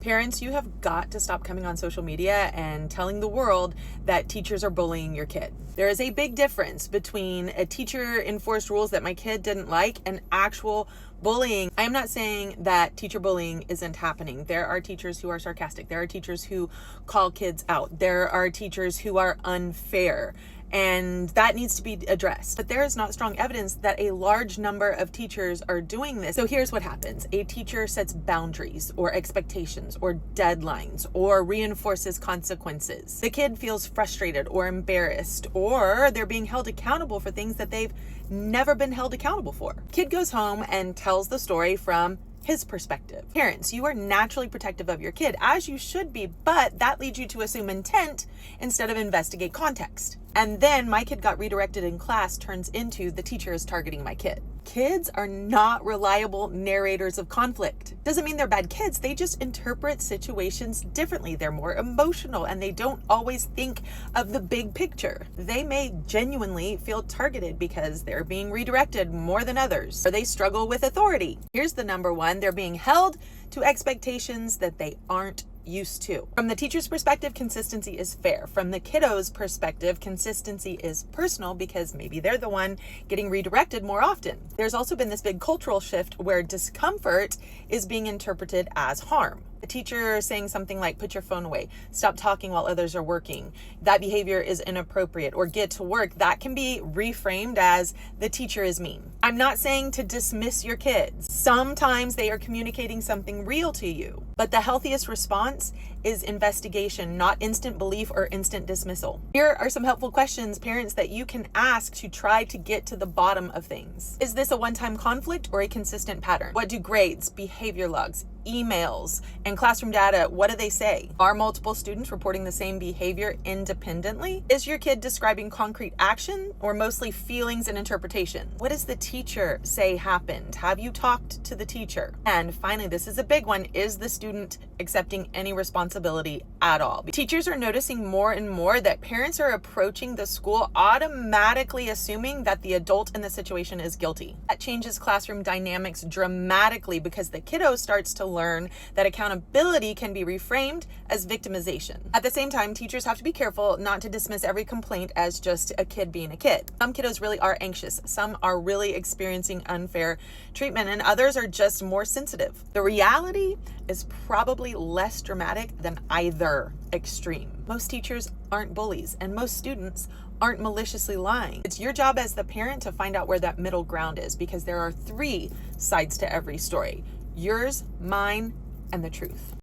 Parents, you have got to stop coming on social media and telling the world that teachers are bullying your kid. There is a big difference between a teacher enforced rules that my kid didn't like and actual bullying. I am not saying that teacher bullying isn't happening. There are teachers who are sarcastic. There are teachers who call kids out. There are teachers who are unfair. And that needs to be addressed. But there is not strong evidence that a large number of teachers are doing this. So here's what happens. A teacher sets boundaries or expectations or deadlines or reinforces consequences. The kid feels frustrated or embarrassed, or they're being held accountable for things that they've never been held accountable for. Kid goes home and tells the story from his perspective. Parents, you are naturally protective of your kid, as you should be, but that leads you to assume intent instead of investigate context. And then my kid got redirected in class turns into the teacher is targeting my kid. Kids are not reliable narrators of conflict. Doesn't mean they're bad kids. They just interpret situations differently. They're more emotional and they don't always think of the big picture. They may genuinely feel targeted because they're being redirected more than others, or they struggle with authority. Here's the number one. They're being held to expectations that they aren't used to. From the teacher's perspective, consistency is fair. From the kiddo's perspective, consistency is personal because maybe they're the one getting redirected more often. There's also been this big cultural shift where discomfort is being interpreted as harm. The teacher saying something like, put your phone away, stop talking while others are working, that behavior is inappropriate, or get to work, that can be reframed as the teacher is mean. I'm not saying to dismiss your kids. Sometimes they are communicating something real to you, but the healthiest response is investigation, not instant belief or instant dismissal. Here are some helpful questions, parents, that you can ask to try to get to the bottom of things. Is this a one-time conflict or a consistent pattern? What do grades, behavior logs, emails, and classroom data, what do they say? Are multiple students reporting the same behavior independently? Is your kid describing concrete action or mostly feelings and interpretation? What does the teacher say happened? Have you talked to the teacher? And finally, this is a big one, is the student accepting any responsibility at all? Teachers are noticing more and more that parents are approaching the school automatically assuming that the adult in the situation is guilty. That changes classroom dynamics dramatically because the kiddo starts to learn that accountability can be reframed as victimization. At the same time, teachers have to be careful not to dismiss every complaint as just a kid being a kid. Some kiddos really are anxious. Some are really experiencing unfair treatment, and others are just more sensitive. The reality is probably less dramatic than either extreme. Most teachers aren't bullies, and most students aren't maliciously lying. It's your job as the parent to find out where that middle ground is, because there are three sides to every story: yours, mine, and the truth.